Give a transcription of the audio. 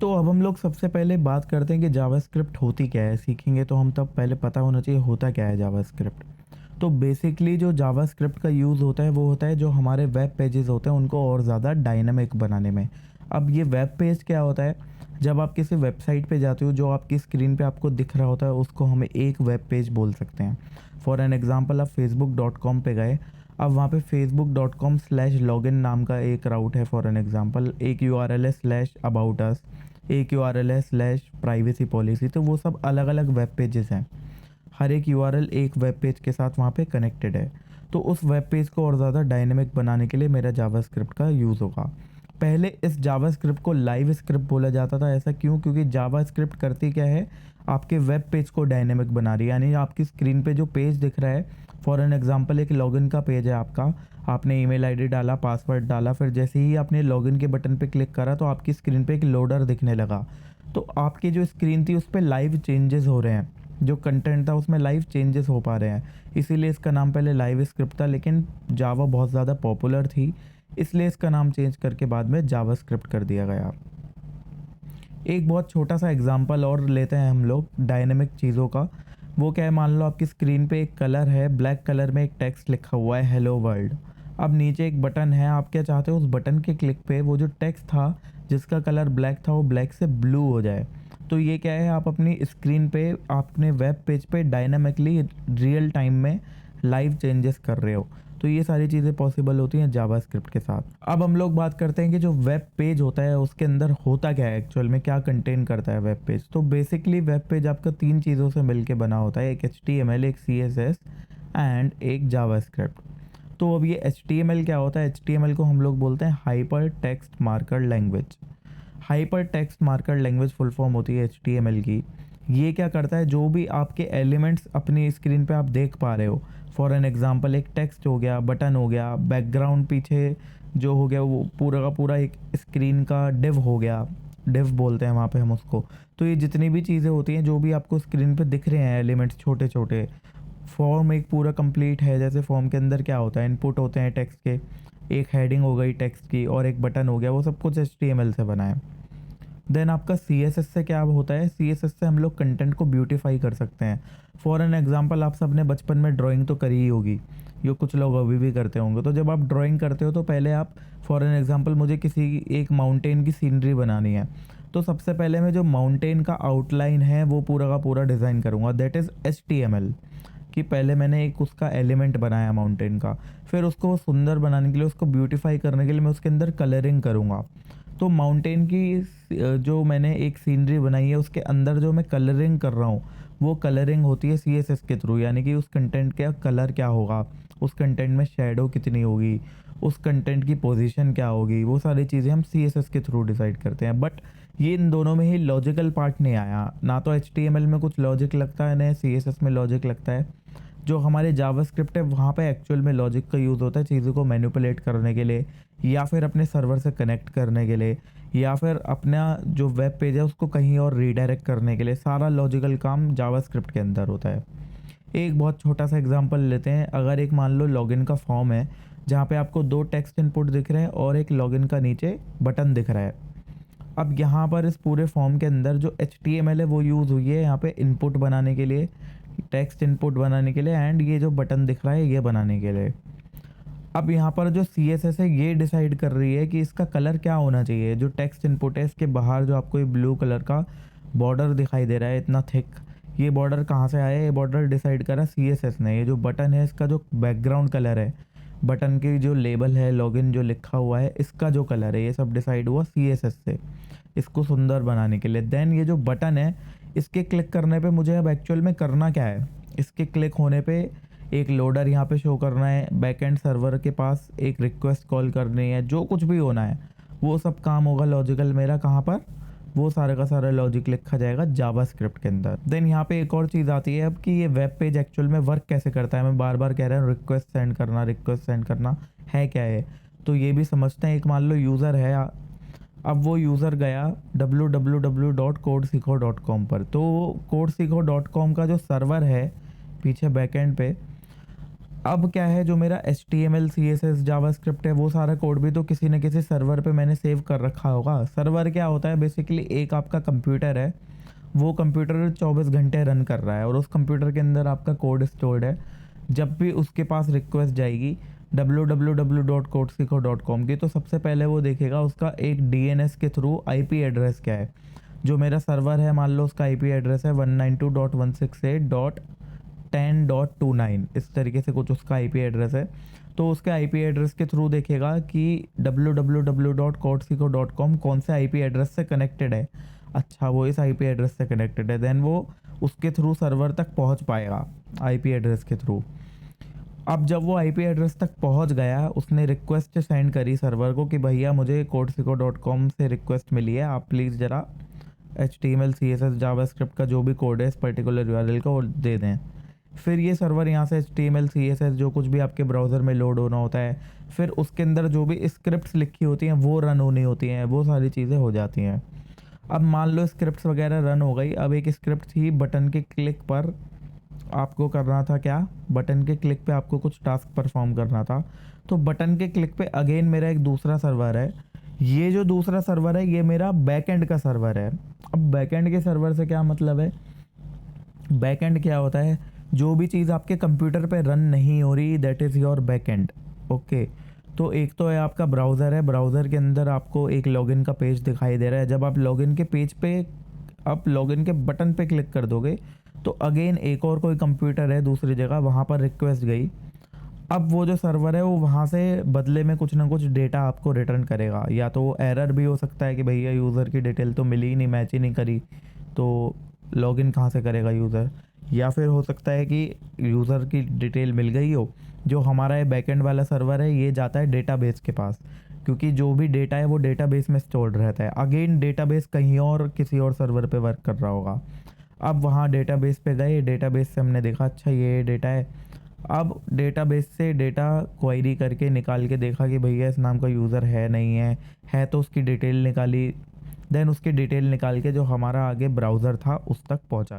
तो अब हम लोग सबसे पहले बात करते हैं कि जावास्क्रिप्ट होती क्या है। सीखेंगे तो हम तब पहले पता होना चाहिए होता क्या है जावास्क्रिप्ट। तो बेसिकली जो जावास्क्रिप्ट का यूज़ होता है वो होता है जो हमारे वेब पेजेस होते हैं उनको और ज़्यादा डायनामिक बनाने में। अब ये वेब पेज क्या होता है, जब आप किसी वेबसाइट पे जाते हो जो आपकी स्क्रीन पे आपको दिख रहा होता है उसको हम एक वेब पेज बोल सकते हैं। फॉर एन एग्जांपल आप facebook.com पे गए, अब वहाँ पे facebook.com/login नाम का एक राउट है। फॉर एन एग्जांपल एक यूआरएल है स्लैश अबाउट अस, एक यूआरएल है स्लैश प्राइवेसी पॉलिसी। तो वो सब अलग अलग वेब पेजेस हैं। हर एक यूआरएल एक वेब पेज के साथ वहाँ पे कनेक्टेड है। तो उस वेब पेज को और ज़्यादा डायनेमिक बनाने के लिए मेरा जावास्क्रिप्ट का यूज़ होगा। पहले इस जावास्क्रिप्ट को लाइव स्क्रिप्ट बोला जाता था। ऐसा क्यों? क्योंकि जावास्क्रिप्ट करती क्या है, आपके वेब पेज को डायनेमिक बना रही है। यानी आपकी स्क्रीन पे जो पेज दिख रहा है, फॉर एन एग्जांपल एक लॉगिन का पेज है आपका, आपने ईमेल आईडी डाला, पासवर्ड डाला, फिर जैसे ही आपने लॉगिन के बटन पे क्लिक करा तो आपकी स्क्रीन पे एक लोडर दिखने लगा। तो आपकी जो स्क्रीन थी उस पे लाइव चेंजेस हो रहे हैं, जो कंटेंट था उसमें लाइव चेंजेस हो पा रहे हैं। इसीलिए इसका नाम पहले लाइव स्क्रिप्ट था, लेकिन जावा बहुत ज़्यादा पॉपुलर थी इसलिए इसका नाम चेंज करके बाद में जावास्क्रिप्ट कर दिया गया। एक बहुत छोटा सा एग्जांपल और लेते हैं हम लोग डायनेमिक चीज़ों का। वो क्या है, मान लो आपकी स्क्रीन पे एक कलर है, ब्लैक कलर में एक टेक्स्ट लिखा हुआ है हेलो वर्ल्ड। अब नीचे एक बटन है, आप क्या चाहते हो उस बटन के क्लिक पे वो जो टेक्स्ट था जिसका कलर ब्लैक था वो ब्लैक से ब्लू हो जाए। तो ये क्या है, आप अपनी स्क्रीन पे अपने वेब पेज पे डायनामिकली रियल टाइम में लाइव चेंजेस कर रहे हो। तो ये सारी चीज़ें पॉसिबल होती हैं जावास्क्रिप्ट के साथ। अब हम लोग बात करते हैं कि जो वेब पेज होता है उसके अंदर होता क्या है, एक्चुअल में क्या कंटेन करता है वेब पेज। तो बेसिकली वेब पेज आपका तीन चीज़ों से मिलके बना होता है, एक HTML, एक CSS एंड एक जावास्क्रिप्ट। तो अब ये HTML क्या होता है, HTML को हम लोग बोलते हैं hyper text marker language. Hyper text marker language full form होती है HTML की। ये क्या करता है, जो भी आपके एलिमेंट्स अपनी स्क्रीन पे आप देख पा रहे हो, फॉर एन एग्जांपल एक टेक्स्ट हो गया, बटन हो गया, बैकग्राउंड पीछे जो हो गया वो पूरा का पूरा एक स्क्रीन का डिव हो गया, डिव बोलते हैं वहाँ पे हम उसको। तो ये जितनी भी चीज़ें होती हैं जो भी आपको स्क्रीन पे दिख रहे हैं एलिमेंट्स छोटे छोटे, फॉर्म एक पूरा कंप्लीट है। जैसे फॉर्म के अंदर क्या होता है, इनपुट होते हैं टेक्स्ट के, एक हेडिंग हो गई टेक्स्ट की और एक बटन हो गया, वो सब कुछ HTML से बना है। देन आपका CSS से क्या होता है, CSS से हम लोग कंटेंट को ब्यूटीफाई कर सकते हैं। फॉर एन एग्जांपल आप सबने बचपन में ड्राइंग तो करी ही होगी, ये कुछ लोग अभी भी करते होंगे। तो जब आप ड्राइंग करते हो तो पहले आप, फॉर एन एग्जांपल मुझे किसी एक माउंटेन की सीनरी बनानी है, तो सबसे पहले मैं जो माउंटेन का आउटलाइन है वो पूरा का पूरा डिज़ाइन करूँगा, दैट इज़ HTML। कि पहले मैंने एक उसका एलिमेंट बनाया माउंटेन का, फिर उसको सुंदर बनाने के लिए, उसको ब्यूटीफाई करने के लिए मैं उसके अंदर कलरिंग करूँगा। तो माउंटेन की जो मैंने एक सीनरी बनाई है उसके अंदर जो मैं कलरिंग कर रहा हूँ वो कलरिंग होती है CSS के थ्रू। यानी कि उस कंटेंट का कलर क्या होगा, उस कंटेंट में शेडो कितनी होगी, उस कंटेंट की पोजीशन क्या होगी, वो सारी चीज़ें हम CSS के थ्रू डिसाइड करते हैं। बट ये इन दोनों में ही लॉजिकल पार्ट नहीं आया, ना तो HTML में कुछ लॉजिक लगता है ना CSS में लॉजिक लगता है। जो हमारे जावास्क्रिप्ट है वहाँ पे एक्चुअल में लॉजिक का यूज़ होता है चीज़ों को मैनिपुलेट करने के लिए, या फिर अपने सर्वर से कनेक्ट करने के लिए, या फिर अपना जो वेब पेज है उसको कहीं और रीडायरेक्ट करने के लिए। सारा लॉजिकल काम जावास्क्रिप्ट के अंदर होता है। एक बहुत छोटा सा एग्जांपल लेते हैं। अगर एक मान लो लॉगिन का फॉर्म है जहाँ पे आपको दो टेक्स्ट इनपुट दिख रहे हैं और एक लॉगिन का नीचे बटन दिख रहा है। अब यहाँ पर इस पूरे फॉर्म के अंदर जो HTML है वो यूज़ हुई है यहाँ पे इनपुट बनाने के लिए, टेक्स्ट इनपुट बनाने के लिए, एंड ये जो बटन दिख रहा है ये बनाने के लिए। अब यहाँ पर जो CSS है ये डिसाइड कर रही है कि इसका कलर क्या होना चाहिए। जो टेक्स्ट इनपुट है इसके बाहर जो आपको ये ब्लू कलर का बॉर्डर दिखाई दे रहा है इतना थिक, ये बॉर्डर कहाँ से आया है, ये बॉर्डर डिसाइड करा CSS ने। ये जो बटन है इसका जो बैकग्राउंड कलर है, बटन की जो लेबल है, लॉगिन जो लिखा हुआ है, इसका जो कलर है, ये सब डिसाइड हुआ CSS से इसको सुंदर बनाने के लिए। देन ये जो बटन है इसके क्लिक करने पे मुझे अब एक्चुअल में करना क्या है, इसके क्लिक होने पे एक लोडर यहाँ पे शो करना है, बैकएंड सर्वर के पास एक रिक्वेस्ट कॉल करनी है, जो कुछ भी होना है वो सब काम होगा लॉजिकल मेरा कहाँ पर, वो सारा का सारा लॉजिक लिखा जाएगा जावास्क्रिप्ट के अंदर। देन यहाँ पे एक और चीज़ आती है अब कि ये वेब पेज एक्चुअल में वर्क कैसे करता है। मैं बार बार कह रहा हूँ रिक्वेस्ट सेंड करना है क्या है, तो ये भी समझते हैं। एक मान लो यूज़र है, अब वो यूज़र गया www.codeseeker.com पर, तो codeseeker.com का जो सर्वर है पीछे बैकएंड पे, अब क्या है, जो मेरा HTML CSS जावास्क्रिप्ट है वो सारा कोड भी तो किसी न किसी सर्वर पे मैंने सेव कर रखा होगा। सर्वर क्या होता है, बेसिकली एक आपका कंप्यूटर है, वो कंप्यूटर 24 घंटे रन कर रहा है और उस कंप्यूटर के अंदर आपका कोड स्टोर्ड है। जब भी उसके पास रिक्वेस्ट जाएगी www.codeseeker.com की, तो सबसे पहले वो देखेगा उसका एक DNS के थ्रू IP एड्रेस क्या है। जो मेरा सर्वर है, मान लो उसका IP एड्रेस है 192.168.10.29, इस तरीके से कुछ उसका IP एड्रेस है। तो उसके IP एड्रेस के थ्रू देखेगा कि www.codeseeker.com कौन से IP एड्रेस से कनेक्टेड है। अच्छा, वो इस IP एड्रेस से कनेक्टेड है, देन वो उसके थ्रू सर्वर तक पहुंच पाएगा IP एड्रेस के थ्रू। अब जब वो IP एड्रेस तक पहुंच गया, उसने रिक्वेस्ट सेंड करी सर्वर को कि भैया मुझे codeseeker.com से रिक्वेस्ट मिली है, आप प्लीज़ ज़रा HTML CSS जावास्क्रिप्ट का जो भी कोड है इस पर्टिकुलर URL का वो दे दें। फिर ये सर्वर यहाँ से HTML CSS जो कुछ भी आपके ब्राउज़र में लोड होना होता है, फिर उसके अंदर जो भी स्क्रिप्ट्स लिखी होती हैं वो रन होनी होती हैं, वो सारी चीज़ें हो जाती हैं। अब मान लो स्क्रिप्ट्स वगैरह रन हो गई। अब एक स्क्रिप्ट थी, बटन के क्लिक पर आपको करना था क्या, बटन के क्लिक पे आपको कुछ टास्क परफॉर्म करना था। तो बटन के क्लिक पे अगेन मेरा एक दूसरा सर्वर है। ये जो दूसरा सर्वर है ये मेरा बैकएंड का सर्वर है। अब बैकएंड के सर्वर से क्या मतलब है, बैकएंड क्या होता है, जो भी चीज़ आपके कंप्यूटर पे रन नहीं हो रही, that is your backend. Okay, तो एक तो है आपका ब्राउज़र है, ब्राउज़र के अंदर आपको एक लॉगिन का पेज दिखाई दे रहा है। जब आप लॉगिन के पेज पे, आप लॉगिन के बटन पे क्लिक कर दोगे तो अगेन एक और कोई कंप्यूटर है दूसरी जगह, वहाँ पर रिक्वेस्ट गई। अब वो जो सर्वर है वो वहाँ से बदले में कुछ ना कुछ डेटा आपको रिटर्न करेगा। या तो वो एरर भी हो सकता है कि भैया यूज़र की डिटेल तो मिली ही नहीं, मैच ही नहीं करी, तो लॉगिन कहाँ से करेगा यूज़र। या फिर हो सकता है कि यूज़र की डिटेल मिल गई हो, जो हमारा ये बैकएंड वाला सर्वर है ये जाता है डेटाबेस के पास, क्योंकि जो भी डेटा है वो डेटाबेस में स्टोर्ड रहता है। अगेन डेटाबेस कहीं और किसी और सर्वर पे वर्क कर रहा होगा। अब वहाँ डेटाबेस पे गए, डेटाबेस से हमने देखा अच्छा ये डेटा है। अब डेटाबेस से डेटा क्वेरी करके निकाल के देखा कि भैया इस नाम का यूज़र है नहीं है तो उसकी डिटेल निकाली। देन उसकी डिटेल निकाल के जो हमारा आगे ब्राउज़र था उस तक पहुँचा।